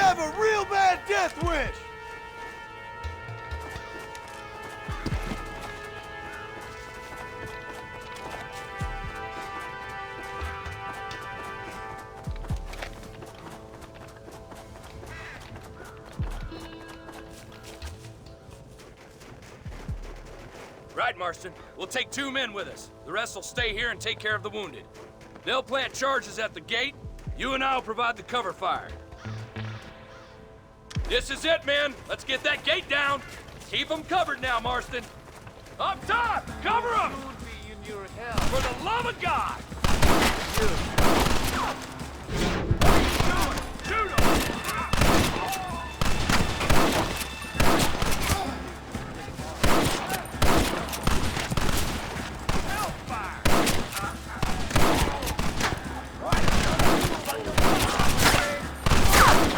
have a real bad death wish! Right, Marston. We'll take 2 men with us. The rest will stay here and take care of the wounded. They'll plant charges at the gate. You and I'll provide the cover fire. This is it, men. Let's get that gate down. Keep them covered now, Marston. Up top! Cover them! For the love of God! Shoot 'em!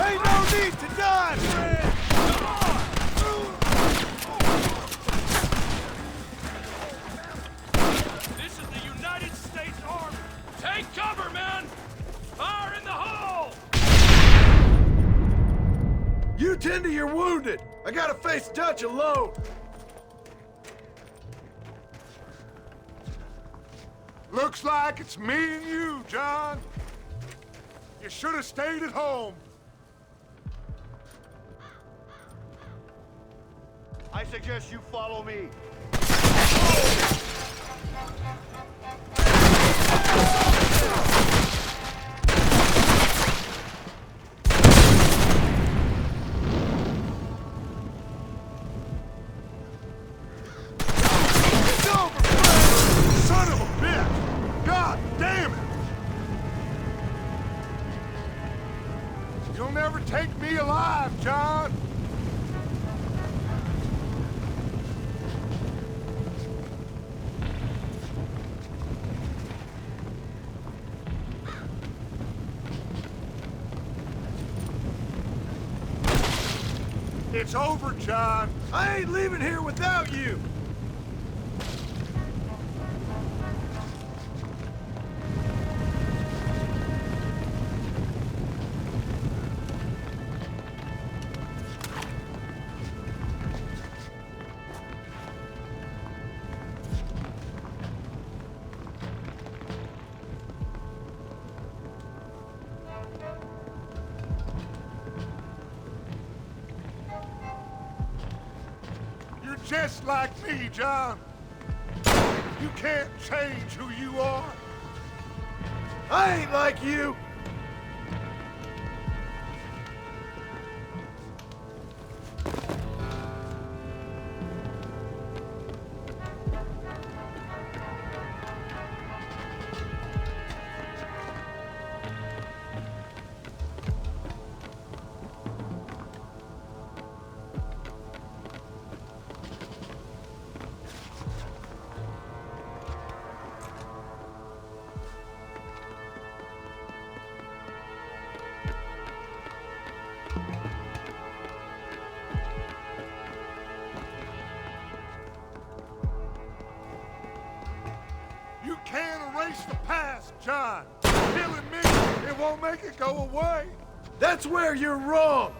Ain't no need to die, friend! Come on! This is the United States Army. Take cover, men! Fire in the hole! You tend to your wounded. I gotta face Dutch alone. Looks like it's me and you, John. You should have stayed at home. I suggest you follow me. It's over, Fred! Son of a bitch! God damn it! You'll never take me alive, John! It's over, John. I ain't leaving here without you. You're just like me, John. You can't change who you are. I ain't like you. You can't erase the past, John. Killing me, it won't make it go away. That's where you're wrong.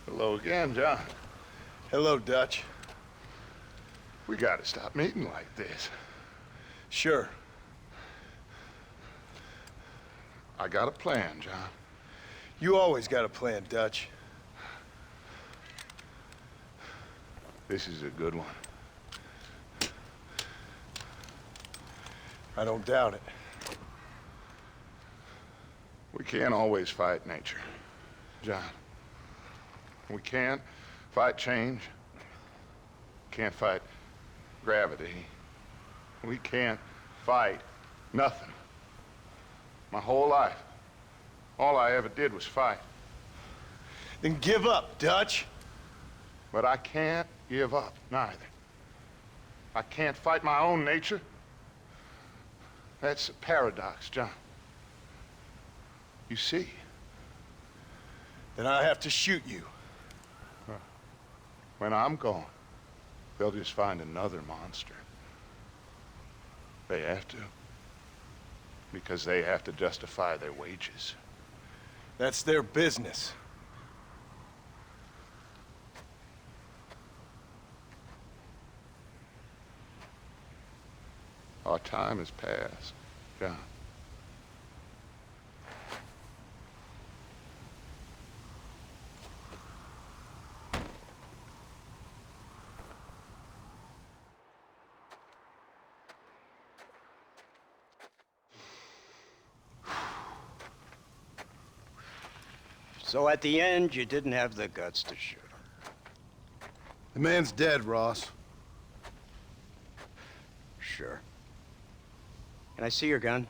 Hello again, John. Hello, Dutch. We gotta stop meeting like this. Sure. I got a plan, John. You always got a plan, Dutch. This is a good one. I don't doubt it. We can't always fight nature, John. We can't fight change. Can't fight gravity. We can't fight nothing. My whole life, all I ever did was fight. Then give up, Dutch. But I can't give up, neither. I can't fight my own nature. That's a paradox, John. You see? Then I have to shoot you. When I'm gone, they'll just find another monster. They have to. Because they have to justify their wages. That's their business. Our time has passed, John. So at the end, you didn't have the guts to shoot him. The man's dead, Ross. Sure. Can I see your gun?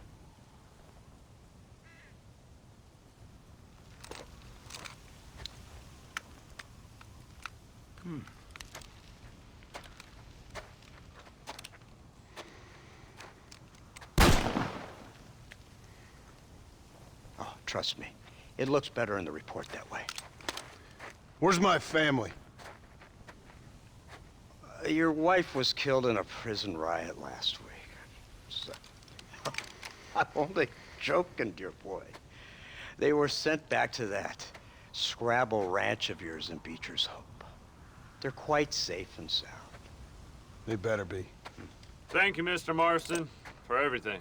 Oh, trust me. It looks better in the report that way. Where's my family? Your wife was killed in a prison riot last week. So, I'm only joking, dear boy. They were sent back to that Scrabble ranch of yours in Beecher's Hope. They're quite safe and sound. They better be. Thank you, Mr. Marston, for everything.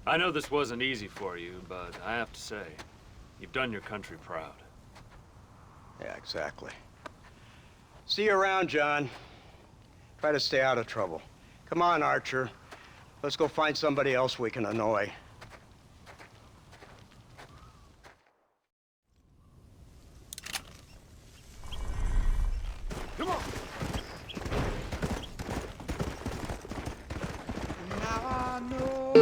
I know this wasn't easy for you, but I have to say, you've done your country proud. Yeah, exactly. See you around, John. Try to stay out of trouble. Come on, Archer. Let's go find somebody else we can annoy. Come on! Now I know.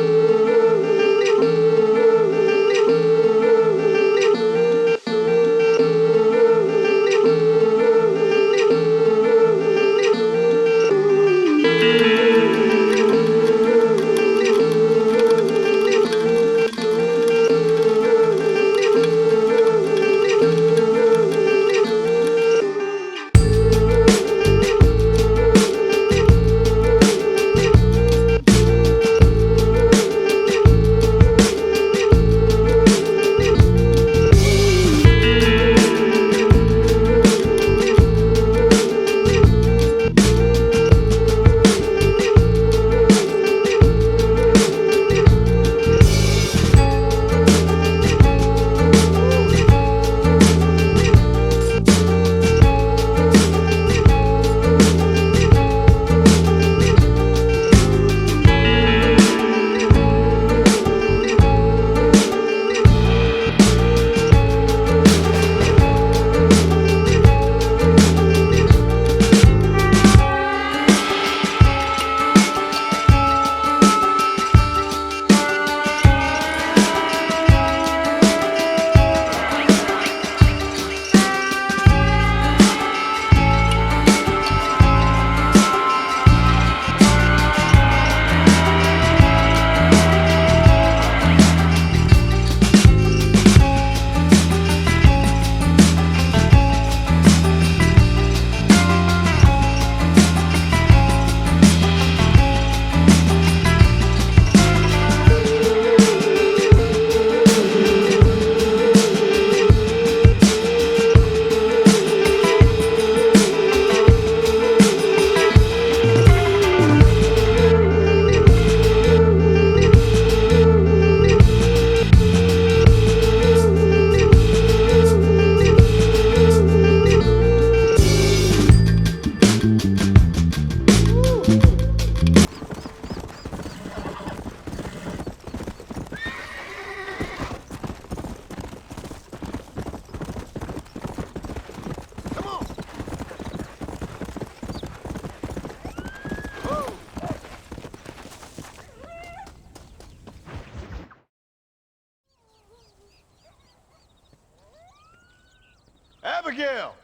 Abigail!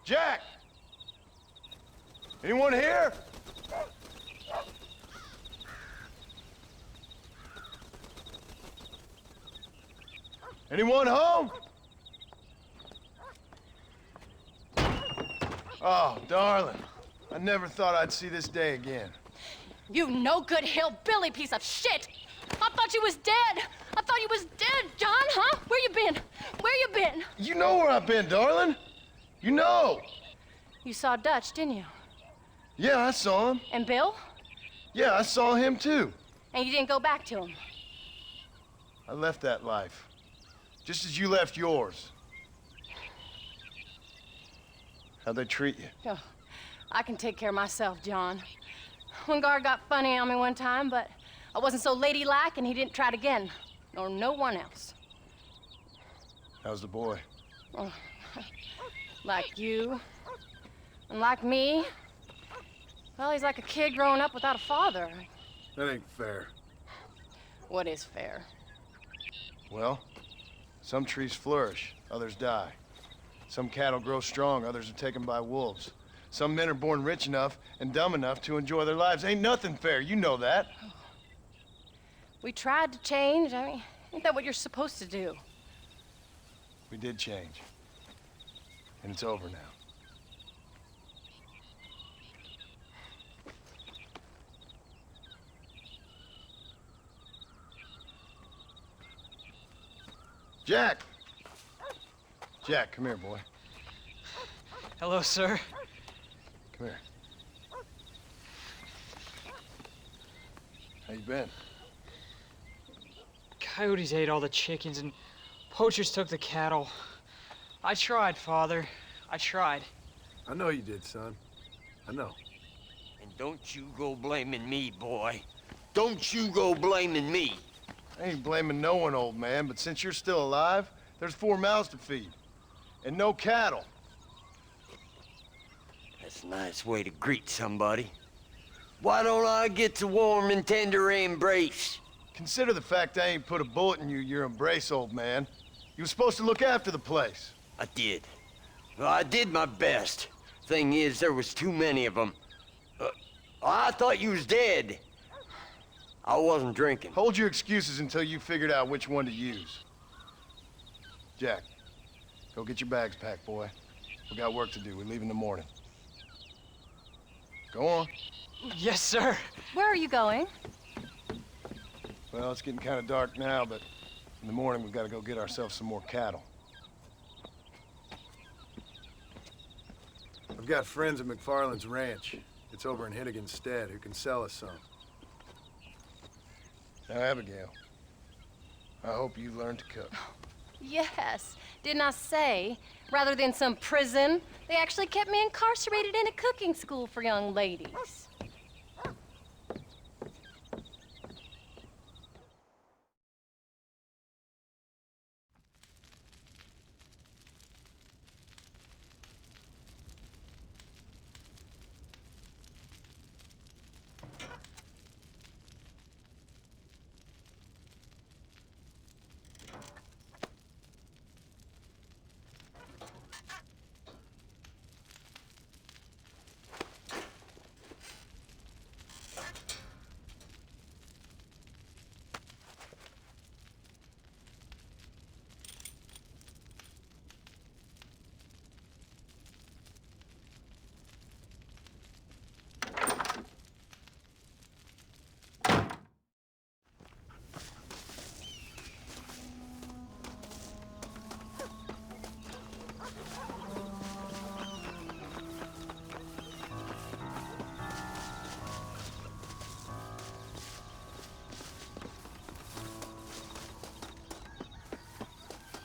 Jack! Anyone here? Anyone home? Oh, darling. I never thought I'd see this day again. You no-good hillbilly piece of shit! I thought you was dead! I thought you was dead, John, huh? Where you been? Where you been? You know where I've been, darling. You know. You saw Dutch, didn't you? Yeah, I saw him. And Bill? Yeah, I saw him too. And you didn't go back to him? I left that life. Just as you left yours. How'd they treat you? Oh, I can take care of myself, John. One guard got funny on me one time, but I wasn't so ladylike and he didn't try it again. Nor no one else. How's the boy? Oh, like you. And like me. Well, he's like a kid growing up without a father. That ain't fair. What is fair? Well, some trees flourish, others die. Some cattle grow strong, others are taken by wolves. Some men are born rich enough and dumb enough to enjoy their lives. Ain't nothing fair, you know that. We tried to change. I mean, ain't that what you're supposed to do? We did change. And it's over now. Jack! Jack, come here, boy. Hello, sir. Come here. How you been? Coyotes ate all the chickens and poachers took the cattle. I tried, Father. I tried. I know you did, son. I know. And don't you go blaming me, boy. Don't you go blaming me. I ain't blaming no one, old man, but since you're still alive, there's 4 mouths to feed. And no cattle. That's a nice way to greet somebody. Why don't I get the warm and tender embrace? Consider the fact I ain't put a bullet in your embrace, old man. You were supposed to look after the place. I did. Well, I did my best. Thing is, there was too many of them. I thought you was dead. I wasn't drinking. Hold your excuses until you figured out which one to use. Jack, go get your bags packed, boy. We got work to do. We leave in the morning. Go on. Yes, sir. Where are you going? Well, it's getting kind of dark now, but in the morning we've got to go get ourselves some more cattle. I've got friends at McFarland's ranch. It's over in Hennigan's stead who can sell us some. Now, Abigail, I hope you learn to cook. Yes. Didn't I say, rather than some prison, they actually kept me incarcerated in a cooking school for young ladies.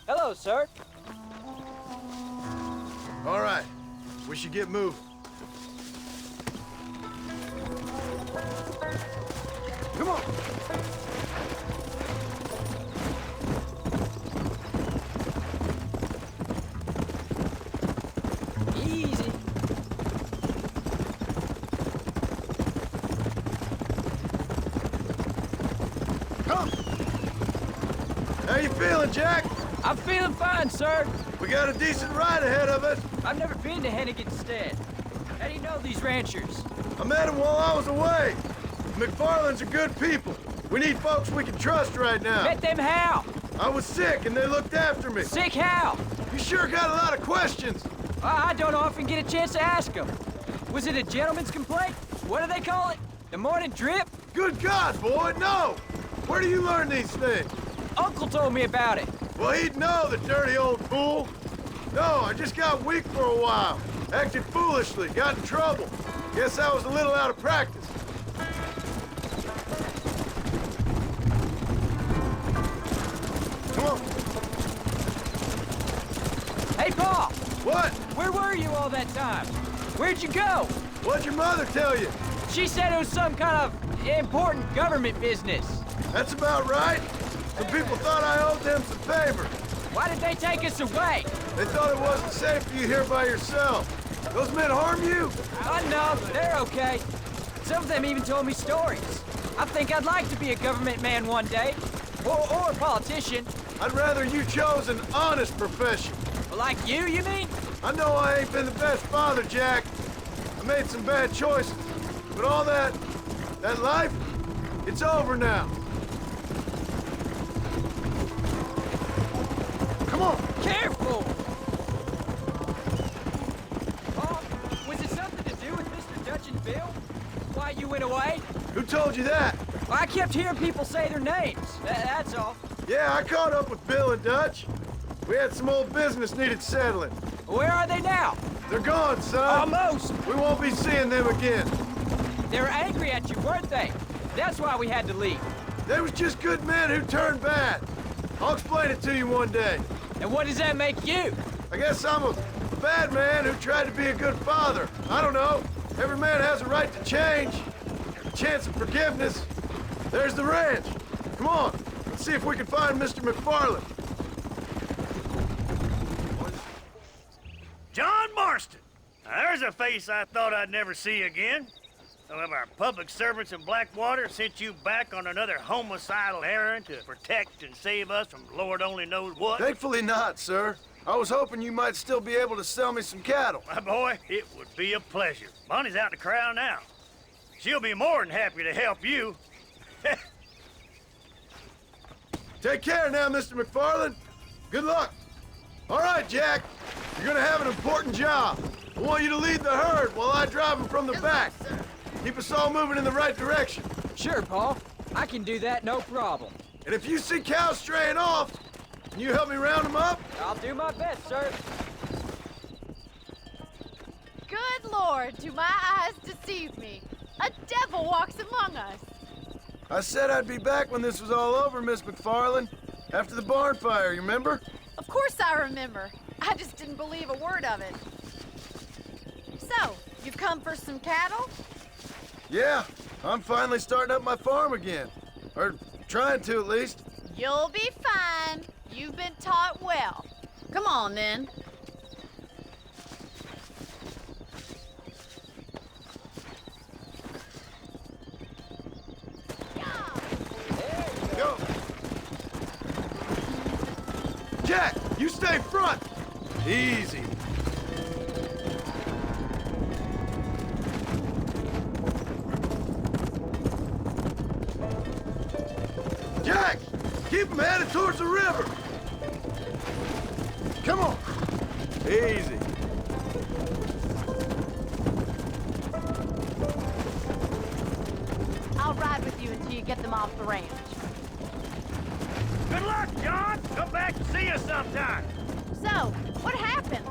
Hello, sir. All right, we should get moving. Come on. Easy. Come. How you feeling, Jack? I'm feeling fine, sir. We got a decent ride ahead of us. I've never been to Hennigan's stead. How do you know these ranchers? I met him while I was away. McFarland's are good people. We need folks we can trust right now. Met them how? I was sick and they looked after me. Sick how? You sure got a lot of questions. I don't often get a chance to ask them. Was it a gentleman's complaint? What do they call it? The morning drip? Good God, boy, no! Where do you learn these things? Uncle told me about it. Well, he'd know, the dirty old fool. No, I just got weak for a while. Acted foolishly, got in trouble. Guess I was a little out of practice. Come on. Hey, Paul! What? Where were you all that time? Where'd you go? What'd your mother tell you? She said it was some kind of important government business. That's about right. Some people thought I owed them some favor. Why did they take us away? They thought it wasn't safe for you here by yourself. Those men harm you? No, they're okay. Some of them even told me stories. I think I'd like to be a government man one day. Or a politician. I'd rather you chose an honest profession. Like you mean? I know I ain't been the best father, Jack. I made some bad choices. But all that life, it's over now. Come on. Careful! Paul, was it something to do with Mr. Dutch and Bill? Why you went away? Who told you that? Well, I kept hearing people say their names. That's all. Yeah, I caught up with Bill and Dutch. We had some old business needed settling. Where are they now? They're gone, son. Almost. We won't be seeing them again. They were angry at you, weren't they? That's why we had to leave. They was just good men who turned bad. I'll explain it to you one day. And what does that make you? I guess I'm a bad man who tried to be a good father. I don't know. Every man has a right to change. A chance of forgiveness. There's the ranch. Come on. Let's see if we can find Mr. McFarland. John Marston. Now, there's a face I thought I'd never see again. Some of our public servants in Blackwater sent you back on another homicidal errand to protect and save us from Lord only knows what. Thankfully not, sir. I was hoping you might still be able to sell me some cattle. My boy, it would be a pleasure. Bonnie's out in the crowd now. She'll be more than happy to help you. Take care now, Mr. McFarland. Good luck. All right, Jack. You're gonna have an important job. I want you to lead the herd while I drive them from the back. Keep us all moving in the right direction. Sure, Paul. I can do that, no problem. And if you see cows straying off, can you help me round them up? I'll do my best, sir. Good Lord, do my eyes deceive me? A devil walks among us. I said I'd be back when this was all over, Miss McFarland. After the barn fire, you remember? Of course I remember. I just didn't believe a word of it. So, you come for some cattle? Yeah, I'm finally starting up my farm again. Or trying to, at least. You'll be fine. You've been taught well. Come on, then. Go. Jack, you stay front. Easy. Jack, keep them headed towards the river. Come on. Easy. I'll ride with you until you get them off the ranch. Good luck, John. Come back and see us sometime. So, what happened?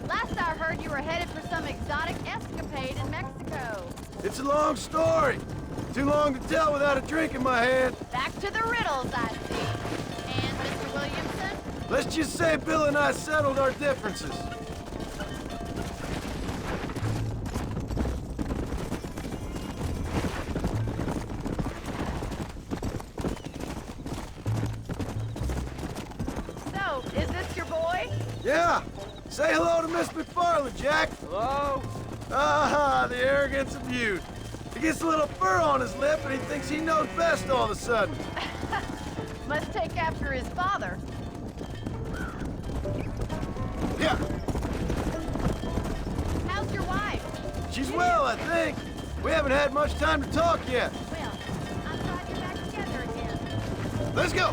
Last I heard you were headed for some exotic escapade in Mexico. It's a long story. Too long to tell without a drink in my hand. Back to the riddles, I see. And Mr. Williamson? Let's just say Bill and I settled our differences. So, is this your boy? Yeah. Say hello to Miss McFarland, Jack. Hello? Ah, the arrogance of youth. He gets a little fur on his lip and he thinks he knows best all of a sudden. Must take after his father. Yeah, How's your wife? she's well, I think. We haven't had much time to talk yet. Well, I'm glad you're back together again. Let's go.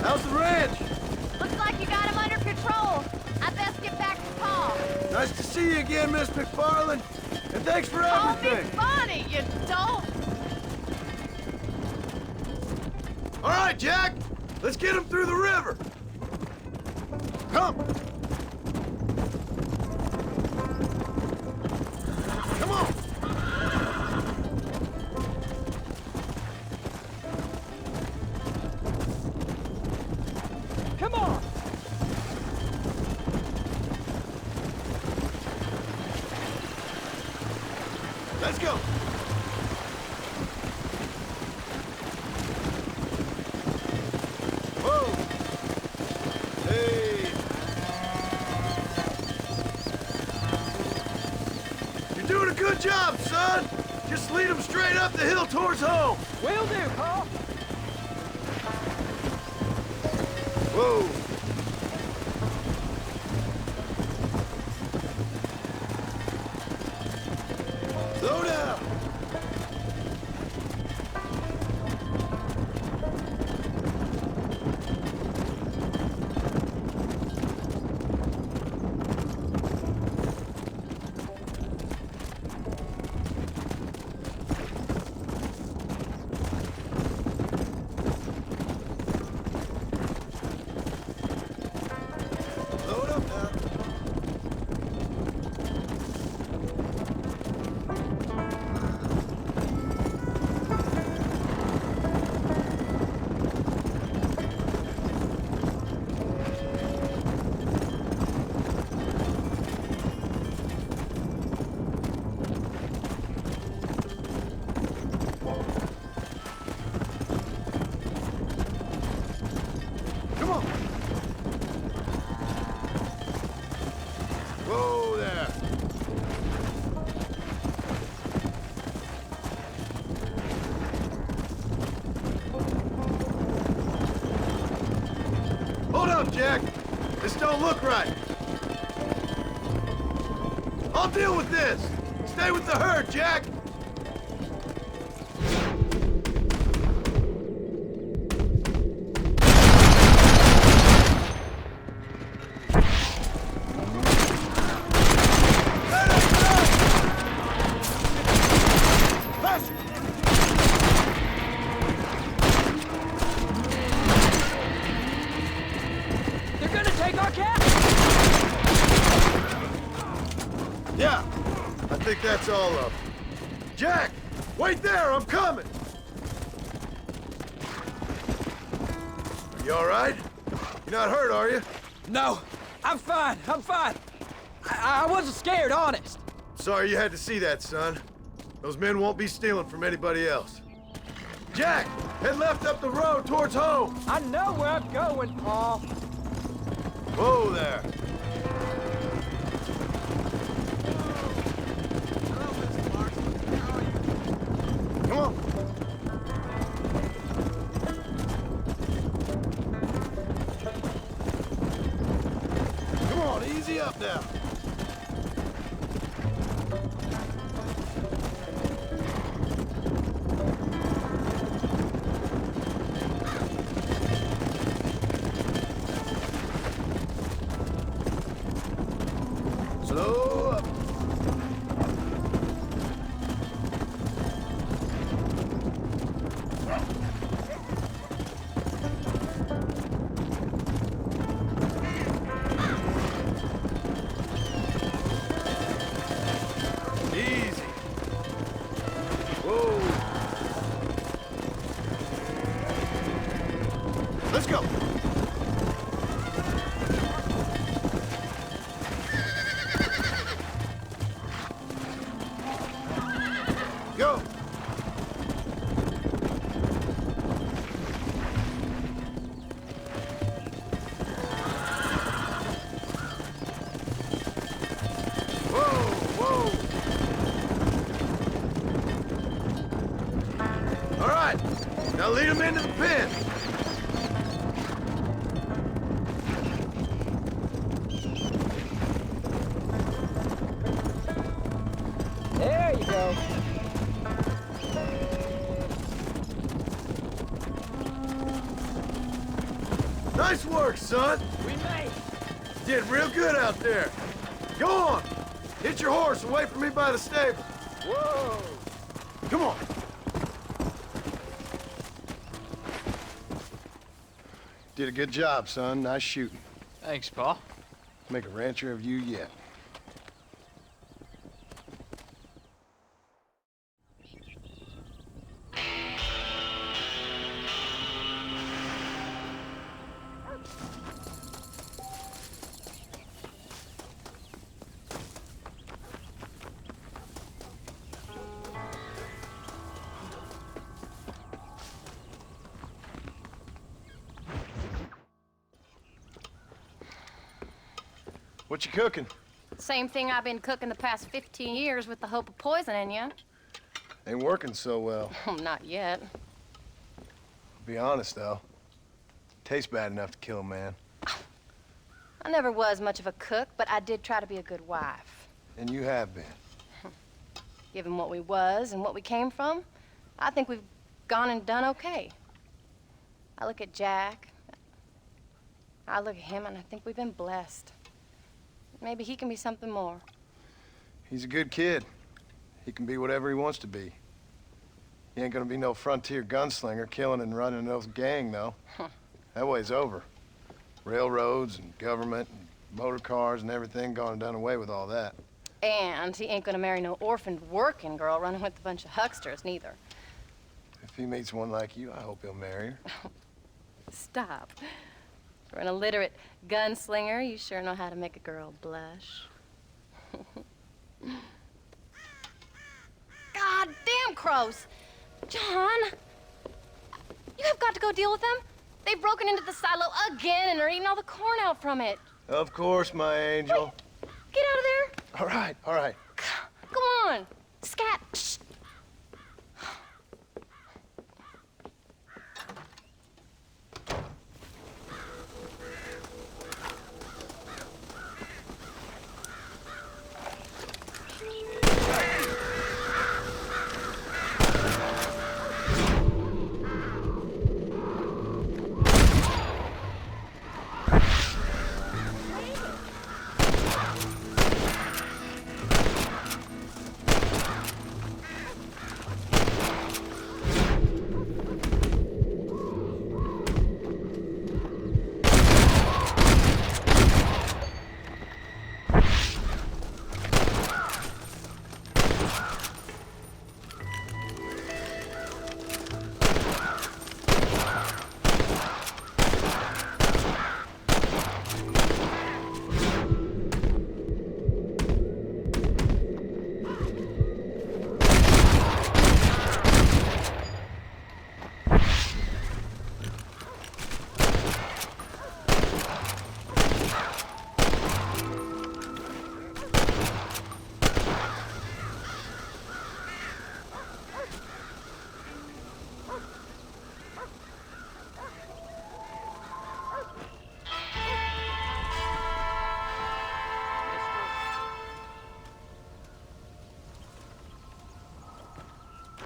How's the ranch? Looks like you got him under control. I best get back to Paul. Nice to see you again, Miss McFarland. And thanks for Call me everything. Bonnie, you dope. All right, Jack. Let's get him through the river. Come. Come on. Come on! Let's go. Whoa. Hey. You're doing a good job, son. Just lead them straight up the hill towards home. Will do, Paul. Whoa. Slow down. Load up now. Come on. Whoa there. Hold up, Jack. This don't look right. I'll deal with this. Stay with the herd, Jack. Let us go! Faster! They're gonna take our cat! Yeah, I think that's all of them. Jack, wait there, I'm coming. You all right? You're not hurt, are you? No, I'm fine, I'm fine. I wasn't scared, honest. Sorry you had to see that, son. Those men won't be stealing from anybody else. Jack, head left up the road towards home. I know where I'm going, Paul. Whoa there. Come on. Come on, easy up now. Slow up. Easy. Whoa. Let's go. Go. Whoa, whoa. All right, now lead them into the pen. There you go. Nice work, son. We made it. Did real good out there. Go on. Hit your horse and wait for me by the stable. Whoa! Come on. Did a good job, son. Nice shooting. Thanks, Pa. Make a rancher of you yet. What you cooking? Same thing I've been cooking the past 15 years with the hope of poisoning you. Ain't working so well. Not yet. Be honest, though. Tastes bad enough to kill a man. I never was much of a cook, but I did try to be a good wife. And you have been. Given what we was and what we came from, I think we've gone and done okay. I look at Jack. I look at him, and I think we've been blessed. Maybe he can be something more. He's a good kid. He can be whatever he wants to be. He ain't gonna be no frontier gunslinger killing and running no gang, though. That way's over. Railroads and government and motor cars and everything gone and done away with all that. And he ain't gonna marry no orphaned working girl running with a bunch of hucksters, neither. If he meets one like you, I hope he'll marry her. Stop. For an illiterate gunslinger, you sure know how to make a girl blush. God damn crows! John! You have got to go deal with them. They've broken into the silo again and are eating all the corn out from it. Of course, my angel. Wait, get out of there. All right, all right. Go on. Scat. Shh.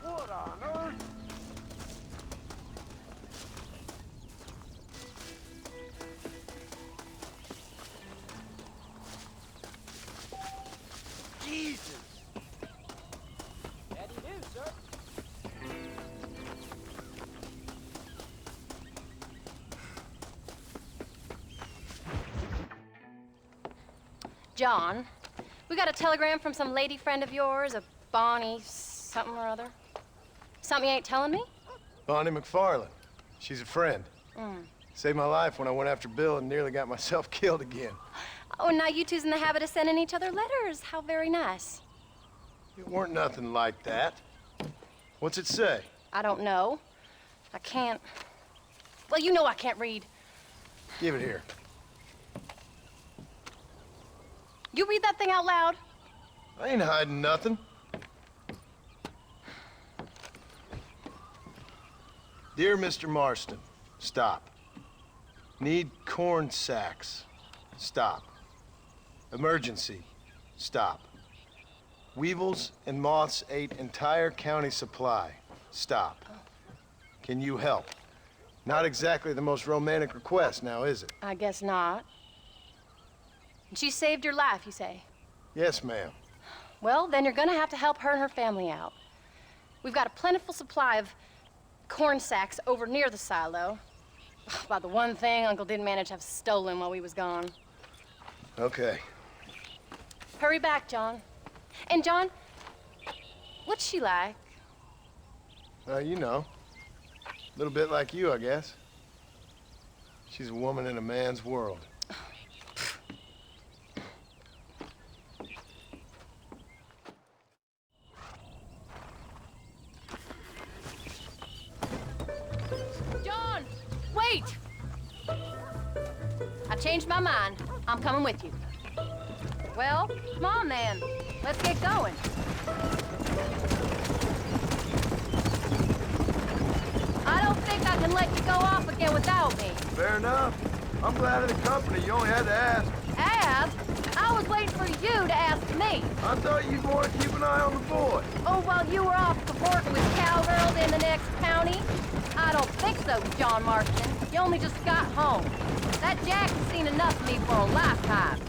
What on earth? Jesus! How do you do, sir? John, we got a telegram from some lady friend of yours, a Bonnie something or other. Something you ain't telling me? Bonnie McFarland. She's a friend. Mm. Saved my life when I went after Bill and nearly got myself killed again. Oh, and now you two's in the habit of sending each other letters. How very nice. It weren't nothing like that. What's it say? I don't know. I can't. Well, you know I can't read. Give it here. You read that thing out loud? I ain't hiding nothing. Dear Mr. Marston, stop. Need corn sacks. Stop. Emergency. Stop. Weevils and moths ate entire county supply. Stop. Can you help? Not exactly the most romantic request, now is it? I guess not. And she saved your life, you say? Yes, ma'am. Well, then you're gonna have to help her and her family out. We've got a plentiful supply of corn sacks over near the silo. About the one thing Uncle didn't manage to have stolen while we was gone. Okay. Hurry back, John. And John, what's she like? You know. A little bit like you, I guess. She's a woman in a man's world. John, wait! I changed my mind. I'm coming with you. Well, come on then. Let's get going. I don't think I can let you go off again without me. Fair enough. I'm glad of the company. You only had to ask. Ask? I was waiting for you to ask me. I thought you'd want to keep an eye on the boy. Oh, while you were off cavorting with cowgirls in the next county? I don't think so, John Marston. You only just got home. That Jack has seen enough of me for a lifetime.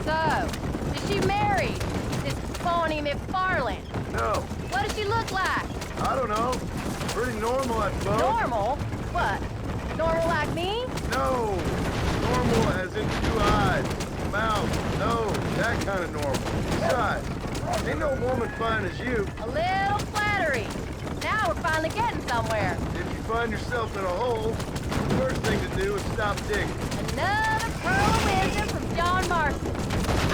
So, is she married? This Bonnie McFarland? No. What does she look like? I don't know. Pretty normal, I suppose. Normal? What? Normal like me? No. Normal as in 2 eyes, mouth, nose, that kind of normal. Besides, ain't no woman fine as you. A little flattery. Now we're finally getting somewhere. If you find yourself in a hole, the first thing to do is stop digging. Another pearl of wisdom from John Marston.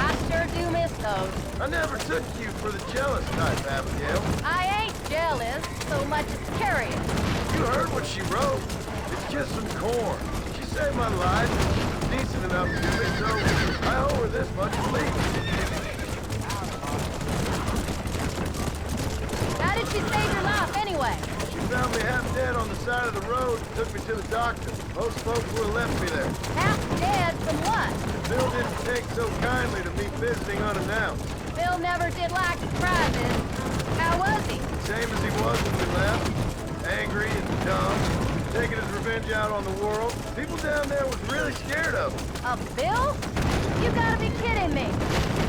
I sure do miss those. I never took you for the jealous type, Abigail. I ain't jealous so much as curious. You heard what she wrote. It's just some corn. She saved my life. She's decent enough to me, so I owe her this much at least. How did she save your life anyway? She found me half dead on the side of the road and took me to the doctor. Most folks would have left me there. Half dead from what? Bill didn't take so kindly to me visiting unannounced. Bill never did like surprises. How was he? Same as he was when we left. Angry and dumb. Taking his revenge out on the world. People down there was really scared of him. Of Bill? You gotta be kidding me.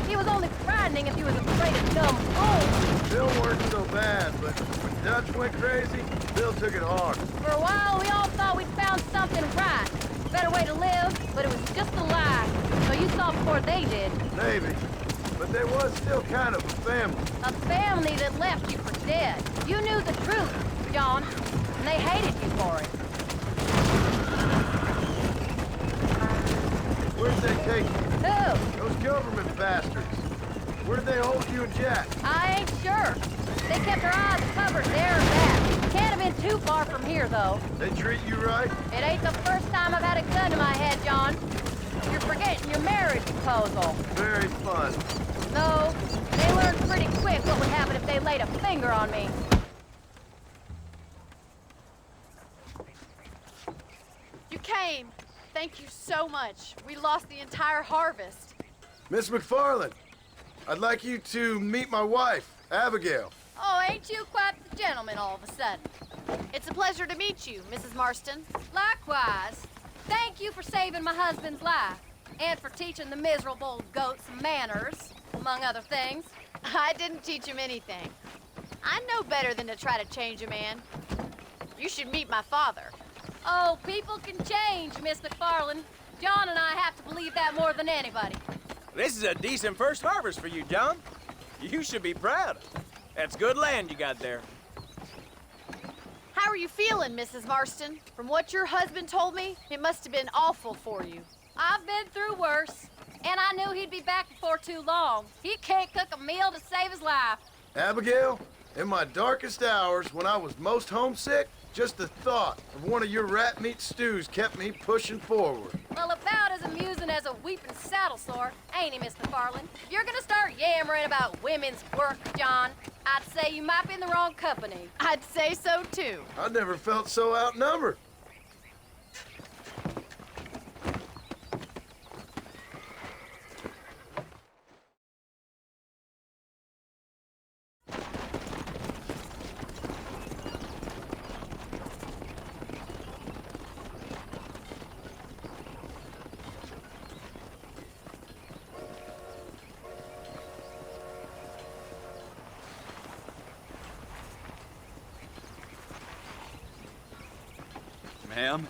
He was only frightening if he was afraid of dumb fools. Bill weren't so bad, but when Dutch went crazy, Bill took it hard. For a while, we all thought we'd found something right. Better way to live, but it was just a lie. So you saw before they did. Maybe. But there was still kind of a family. A family that left you for dead. You knew the truth, John, and they hated you for it. Where'd they take you? Who? Those government bastards. Where did they hold you and Jack? I ain't sure. They kept their eyes covered there and back. Can't have been too far from here, though. They treat you right? It ain't the first time I've had a gun to my head, John. You're forgetting your marriage proposal. Very fun. No, they learned pretty quick what would happen if they laid a finger on me. You came. Thank you so much. We lost the entire harvest. Miss McFarland, I'd like you to meet my wife, Abigail. Oh, ain't you quite the gentleman all of a sudden? It's a pleasure to meet you, Mrs. Marston. Likewise. Thank you for saving my husband's life. And for teaching the miserable goat some manners, among other things. I didn't teach him anything. I know better than to try to change a man. You should meet my father. Oh, people can change, Miss McFarland. John and I have to believe that more than anybody. This is a decent first harvest for you, John. You should be proud. That's good land you got there. How are you feeling, Mrs. Marston? From what your husband told me, it must have been awful for you. I've been through worse, and I knew he'd be back before too long. He can't cook a meal to save his life. Abigail, in my darkest hours, when I was most homesick, just the thought of one of your rat meat stews kept me pushing forward. Well, about as amusing as a weeping saddle sore, ain't he, Miss McFarland? If you're gonna start yammering about women's work, John, I'd say you might be in the wrong company. I'd say so, too. I never felt so outnumbered. Ma'am?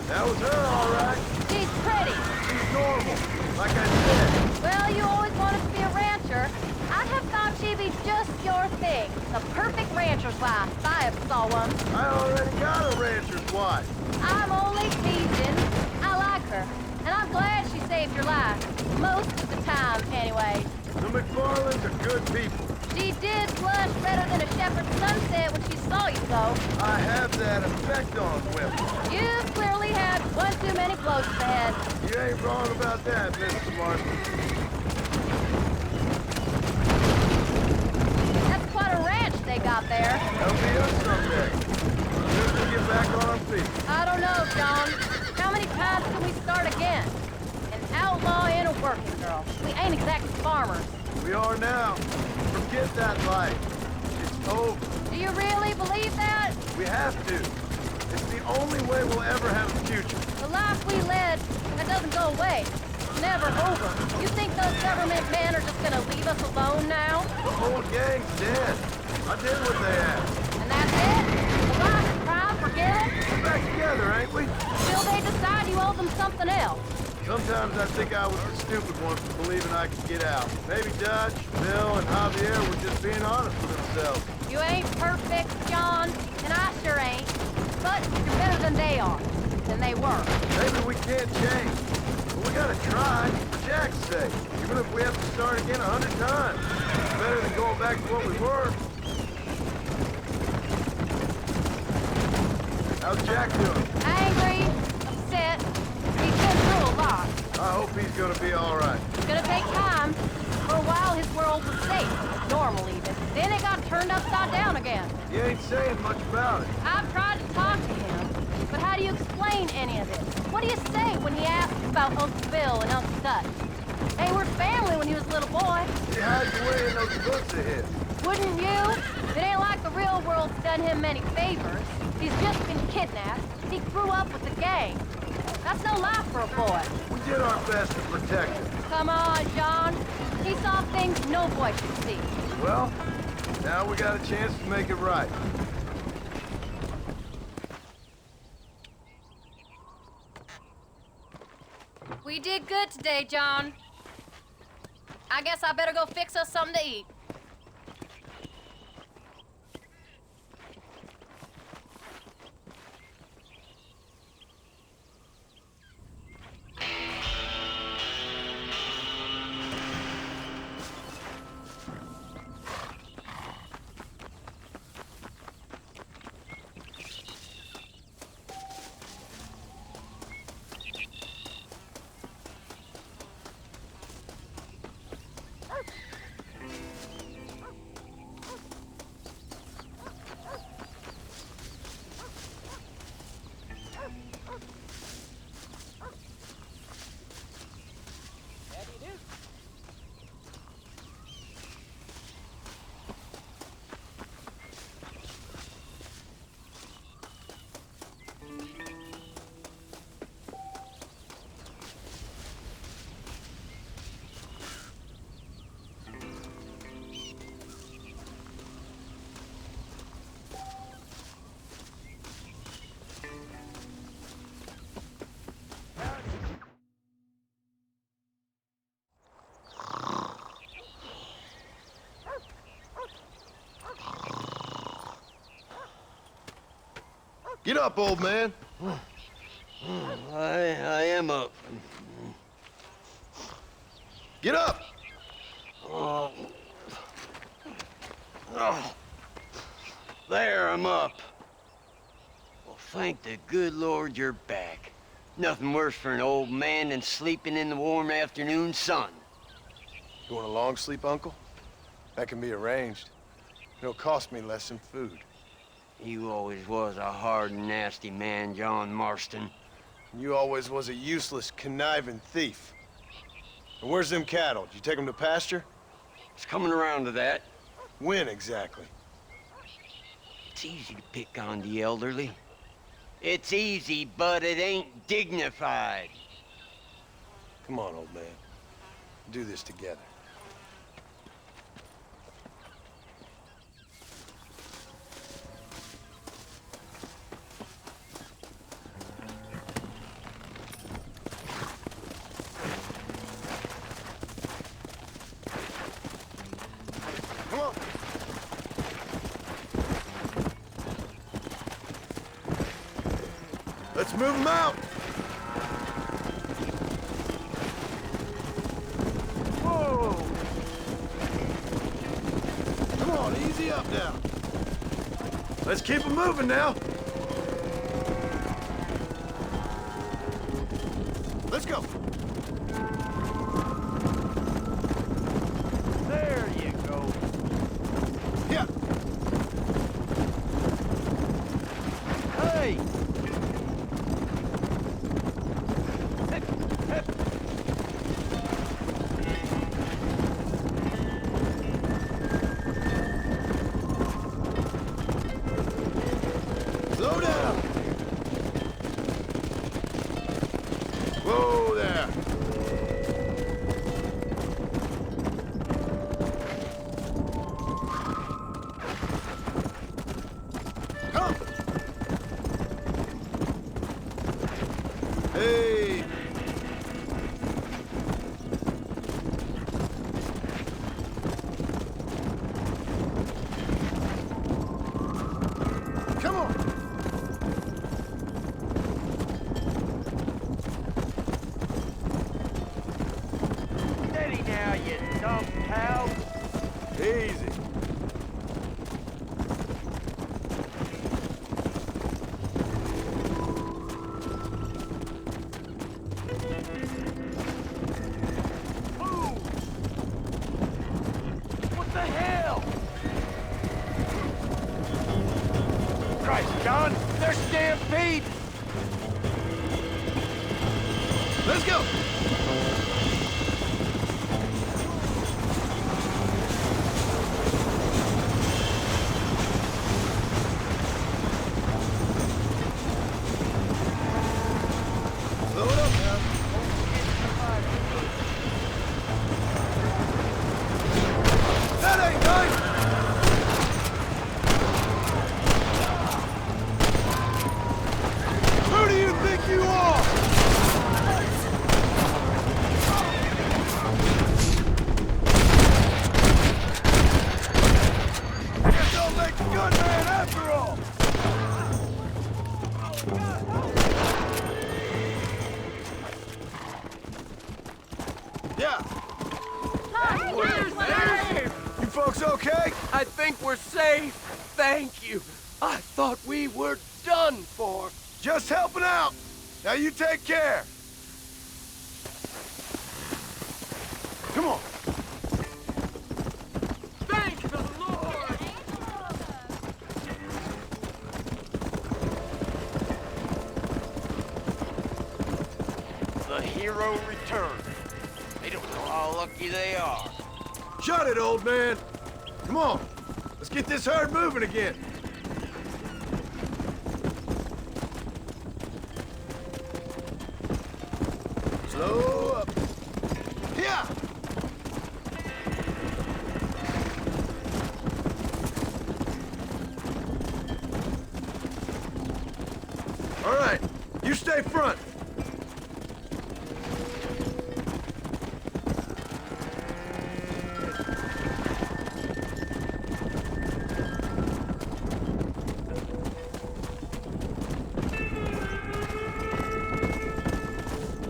That was her, all right. She's pretty. She's normal, like I said. Well, you always wanted to be a rancher. I'd have thought she'd be just your thing. The perfect rancher's wife, if I ever saw one. I already got a rancher's wife. I'm only teasing. I like her, and I'm glad she saved your life. Most of the time, anyway. The McFarlands are good people. She did blush redder than a shepherd's sunset when she saw you, though. I have that effect on women. You've clearly had one too many blows to the head. You ain't wrong about that, Mrs. Martin. That's quite a ranch they got there. That'll be us someday. As soon as we get back on our feet. I don't know, John. How many times can we start again? An outlaw and a working girl. We ain't exactly farmers. We are now. Forget that life. It's over. Do you really believe that? We have to. It's the only way we'll ever have a future. The life we led, that doesn't go away. It's never over. You think those government men are just gonna leave us alone now? The whole gang's dead. I did what they asked. And that's it? The life, crime, forget it? We're back together, ain't we? Till they decide you owe them something else. Sometimes I think I was the stupid one for believing I could get out. Maybe Dutch, Bill, and Javier were just being honest with themselves. You ain't perfect, John, and I sure ain't. But you're better than they are. Than they were. Maybe we can't change. But we gotta try, for Jack's sake. Even if we have to start again 100 times. It's better than going back to what we were. How's Jack doing? Angry, upset. He's been through a lot. I hope he's gonna be all right. It's gonna take time. For a while, his world was safe. Normal, even. Then it got turned upside down again. You ain't saying much about it. I've tried to talk to him. But how do you explain any of this? What do you say when he asks about Uncle Bill and Uncle Dutch? They were family when he was a little boy. He hides away in those books of his. Wouldn't you? It ain't like the real world's done him many favors. He's just been kidnapped. He grew up with the gang. That's no life for a boy. We did our best to protect him. Come on, John. He saw things no boy should see. Well, now we got a chance to make it right. We did good today, John. I guess I better go fix us something to eat. Get up, old man. I am up. Get up! Oh. Oh. There, I'm up. Well, thank the good Lord you're back. Nothing worse for an old man than sleeping in the warm afternoon sun. You want a long sleep, Uncle? That can be arranged. It'll cost me less than food. You always was a hard and nasty man, John Marston. You always was a useless, conniving thief. And where's them cattle? Did you take them to pasture? It's coming around to that. When exactly? It's easy to pick on the elderly. It's easy, but it ain't dignified. Come on, old man. Do this together. Come on. Let's move them out. Whoa! Come on, easy up now. Let's keep them moving now. Let's go. There you go. Yeah. Hey! Slow down. Whoa there. Come. Hey. Come on. Steady now, you dumb cow. Easy. What the hell? Christ, John, they're stampede! Let's go. Slow it up now. That ain't nice. Who do you think you are? I guess I'll make a good man after all. Yeah. You folks okay? I think we're safe. Thank you. I thought we were done for. Just helping out. Now you take care. Come on. Thank the Lord! The hero returned. They don't know how lucky they are. Shut it, old man. Come on. Let's get this herd moving again. Slow up. Yeah. All right. You stay front.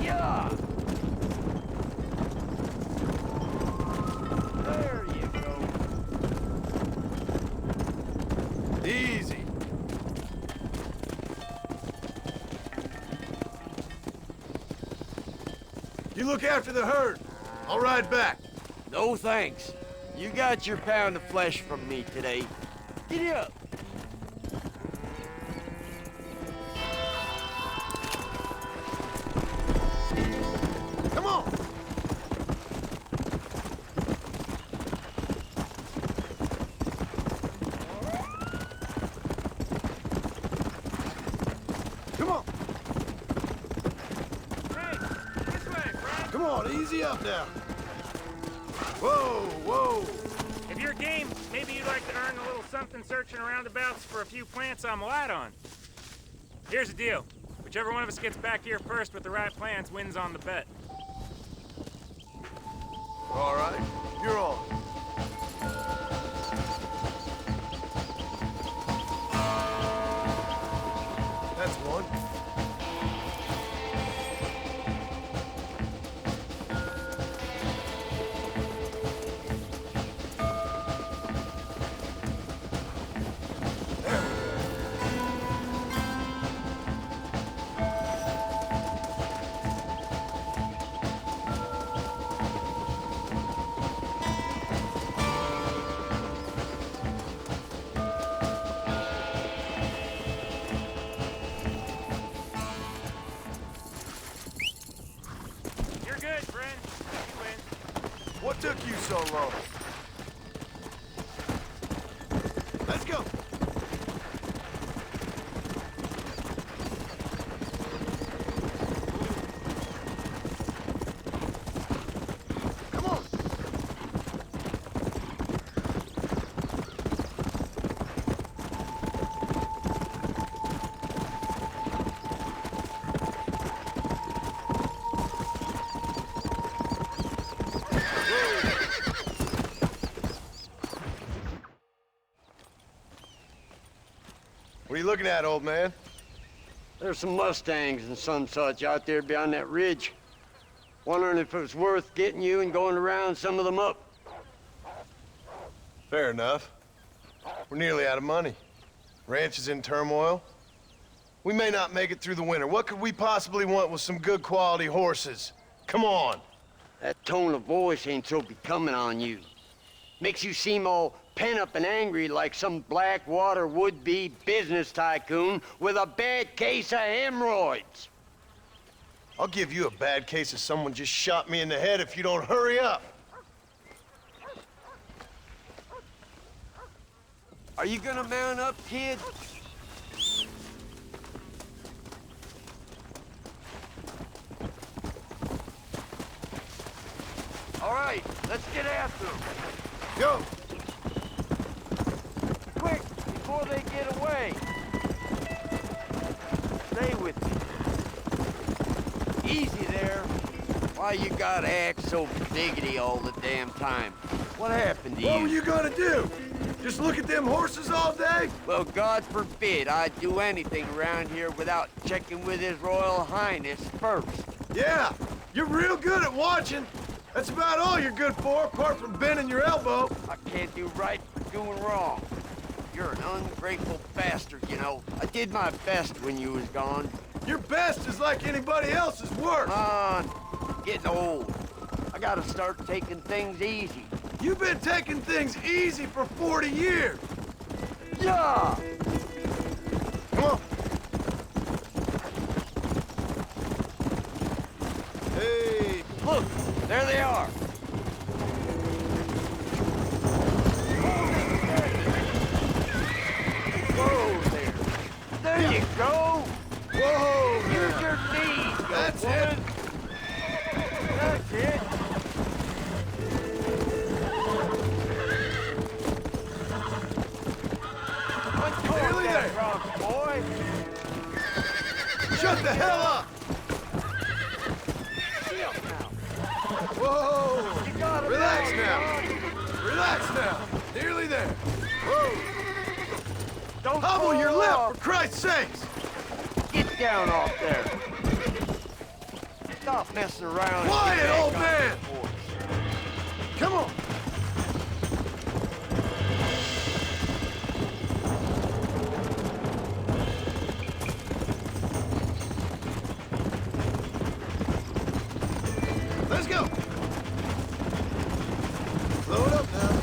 Yeah! There you go. Easy. You look after the herd. I'll ride back. No thanks. You got your pound of flesh from me today. Giddy up. Come on. Come on. Hey, this way, friend. Come on, easy up now. Whoa, whoa. If you're game, maybe you'd like to earn a little something searching roundabouts for a few plants I'm light on. Here's the deal. Whichever one of us gets back here first with the right plants wins on the bet. All right, you're on. That's one. You're good, friend. You win. What took you so long? Let's go. Come on. What are you looking at, old man? There's some Mustangs and some such out there beyond that ridge. Wondering if it was worth getting you and going around some of them up. Fair enough. We're nearly out of money. Ranch is in turmoil. We may not make it through the winter. What could we possibly want with some good quality horses? Come on. That tone of voice ain't so becoming on you. Makes you seem all pent up and angry like some Blackwater would-be business tycoon with a bad case of hemorrhoids. I'll give you a bad case of someone just shot me in the head if you don't hurry up. Are you gonna mount up, kid? All right, let's get after them. Go. Quick, before they get away. Stay with me. Easy there. Why you gotta act so diggity all the damn time? What happened to you? What were you gonna do? Just look at them horses all day? Well, God forbid I'd do anything around here without checking with His Royal Highness first. Yeah, you're real good at watching. That's about all you're good for, apart from bending your elbow. I can't do right for doing wrong. You're an ungrateful bastard, you know. I did my best when you was gone. Your best is like anybody else's worst. Come on, getting old. I gotta start taking things easy. You've been taking things easy for 40 years. Yeah! Come on. Hey. Look, there they are. Whoa there. There you go. Whoa. Use your knees. That's woman. it. That's it. Nearly there. Drunk, boy. Shut the hell up. Whoa. You gotta Relax go, now. son. Relax now. Nearly there. Whoa. Don't Hobble fall your lip, off. for Christ's sakes. Get down off there. Stop messing around. and Quiet, get back old on man. the horse. Come on. Let's go. Slow it up now.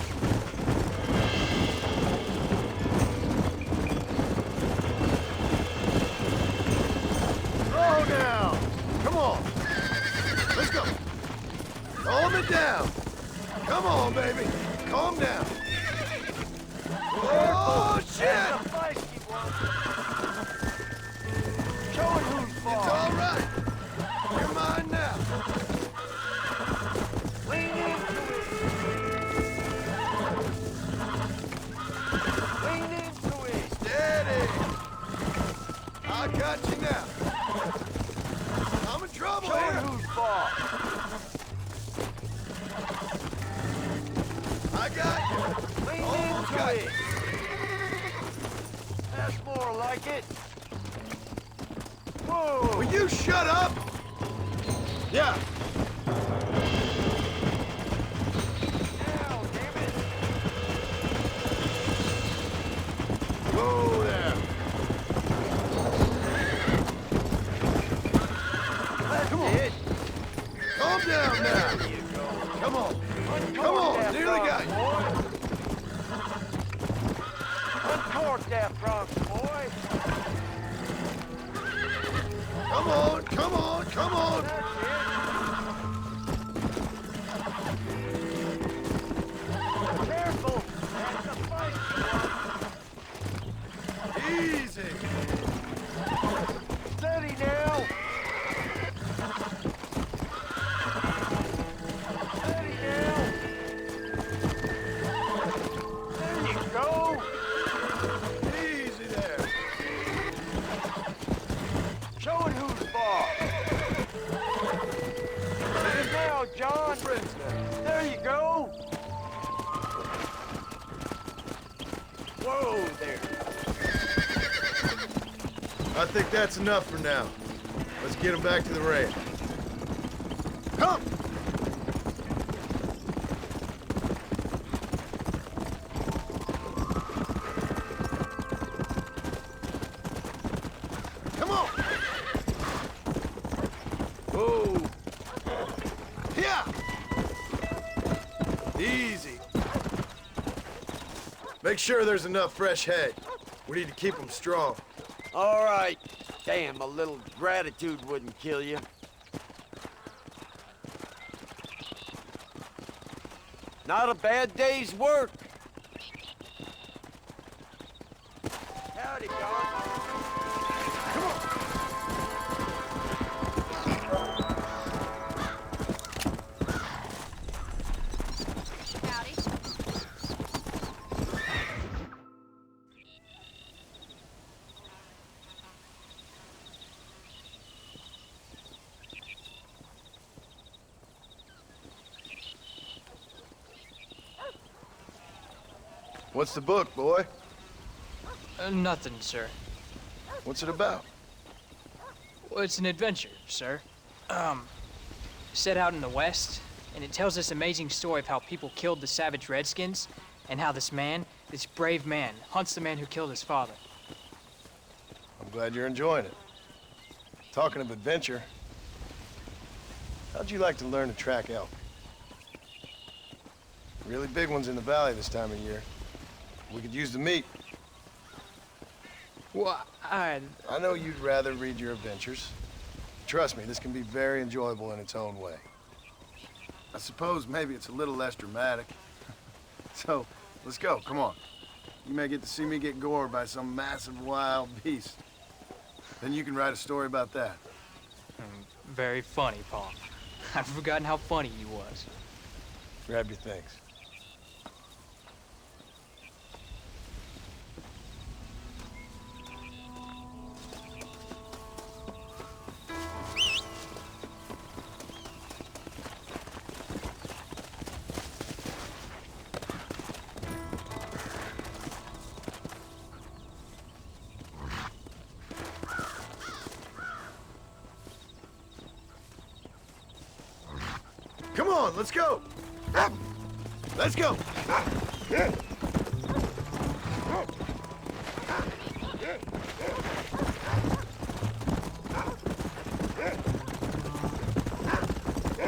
Slow down. Come on. Let's go. Calm it down. Come on, baby. Calm down. Oh, shit. That's the fight you want. Show I got you now. I'm in trouble Show here. who's boss. I got you. Lean Almost into got it. you. That's more like it. Whoa! Will you shut up? Yeah. Now, damn it! Whoa there. That's it. Calm down now. There you go. Come on. Uncork Come on. that Nearly got Bronx, you. boy. Uncork that Bronx, boy. Come on. Come on. Come on. That's it. Careful. That's the fight. Easy. Steady now. Steady now. There you go. Easy there. Showing who's boss. And now, John. Friends now. There you go. Whoa there. I think that's enough for now. Let's get him back to the ranch. Come! Come on! Whoa! Yeah! Easy. Make sure there's enough fresh hay. We need to keep them strong. All right. Damn, a little gratitude wouldn't kill you. Not a bad day's work. Howdy, John. Howdy. What's the book, boy? Nothing, sir. What's it about? Well, it's an adventure, sir. Set out in the West, and it tells this amazing story of how people killed the savage Redskins, and how this man, this brave man, hunts the man who killed his father. I'm glad you're enjoying it. Talking of adventure, how'd you like to learn to track elk? Really big ones in the valley this time of year. We could use the meat. Well, I know you'd rather read your adventures. Trust me, this can be very enjoyable in its own way. I suppose maybe it's a little less dramatic. So, let's go, come on. You may get to see me get gored by some massive wild beast. Then you can write a story about that. Very funny, Paul. I'd forgotten how funny you was. Grab your things. Come on, let's go. Let's go.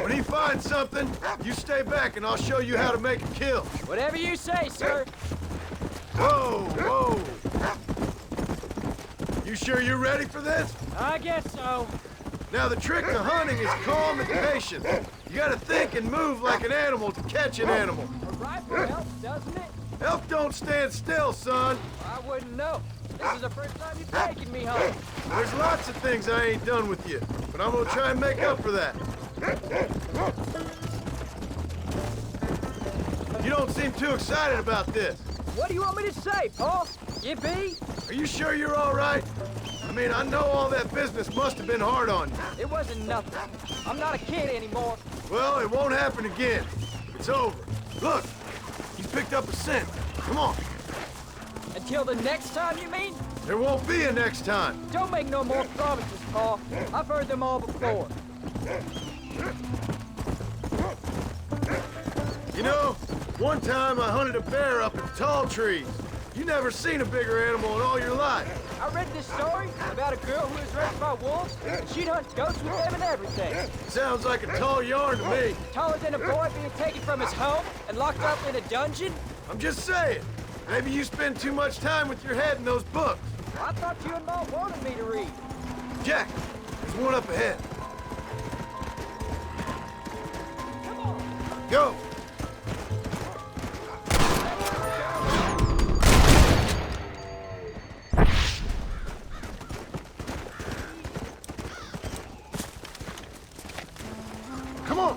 When he finds something, you stay back and I'll show you how to make a kill. Whatever you say, sir. Whoa, whoa. You sure you're ready for this? I guess so. Now, the trick to hunting is calm and patience. You gotta think and move like an animal to catch an animal. A rifle helps, doesn't it? Elk don't stand still, son. I wouldn't know. This is the first time you've taken me home. There's lots of things I ain't done with you, but I'm gonna try and make up for that. You don't seem too excited about this. What do you want me to say, Paul? Yippee? Are you sure you're all right? I mean, I know all that business must have been hard on you. It wasn't nothing. I'm not a kid anymore. Well, it won't happen again. It's over. Look, you picked up a scent. Come on. Until the next time, you mean? There won't be a next time. Don't make no more promises, Paul. I've heard them all before. You know, one time I hunted a bear up in tall trees. You never seen a bigger animal in all your life. I read this story about a girl who was raised by wolves, and she'd hunt goats with them and everything. Sounds like a tall yarn to me. Taller than a boy being taken from his home and locked up in a dungeon? I'm just saying. Maybe you spend too much time with your head in those books. I thought you and Mom wanted me to read. Jack, there's one up ahead. Come on. Go! Come on!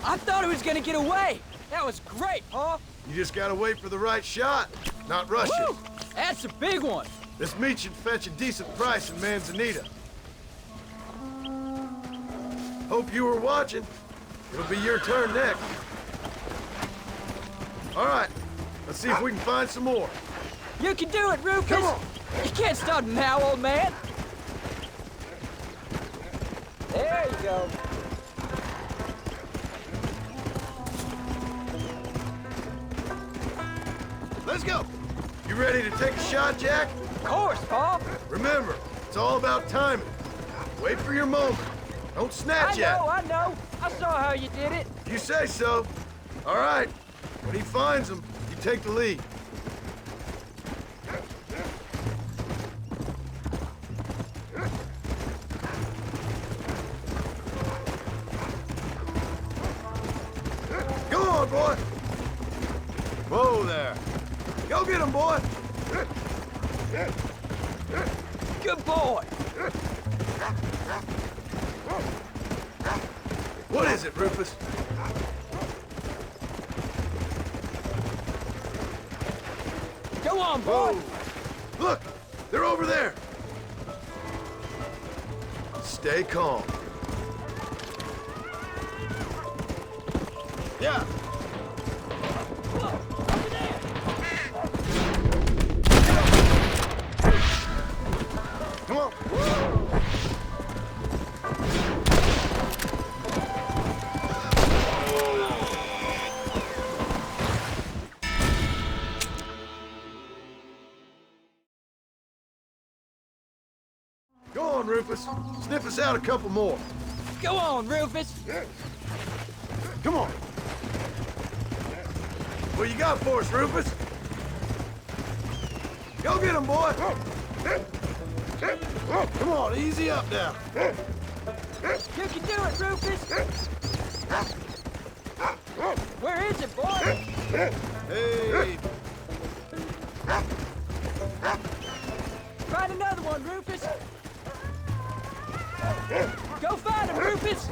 I thought he was gonna get away. That was great, Paul. You just gotta wait for the right shot, not rush Woo! it. That's a big one. This meat should fetch a decent price in Manzanita. Hope you were watching. It'll be your turn next. All right, let's see if we can find some more. You can do it, Rufus. Come on. You can't stop now, old man. There you go. Let's go. You ready to take a shot, Jack? Of course, Paul. Remember, it's all about timing. Wait for your moment. Don't snatch at it. I know. I saw how you did it. You say so. All right. When he finds them, you take the lead. Go on, boy. Whoa there. Go get him, boy. Good boy. What is it, Rufus? Go on, boy. Whoa. Look, they're over there. Stay calm. Yeah. Come on. Go on, Rufus. Sniff us out a couple more. Go on, Rufus. Come on. What you got for us, Rufus? Go get him, boy. Come on, easy up now. You can do it, Rufus. Where is it, boy? Hey. Find another one, Rufus. Go find him, Rufus.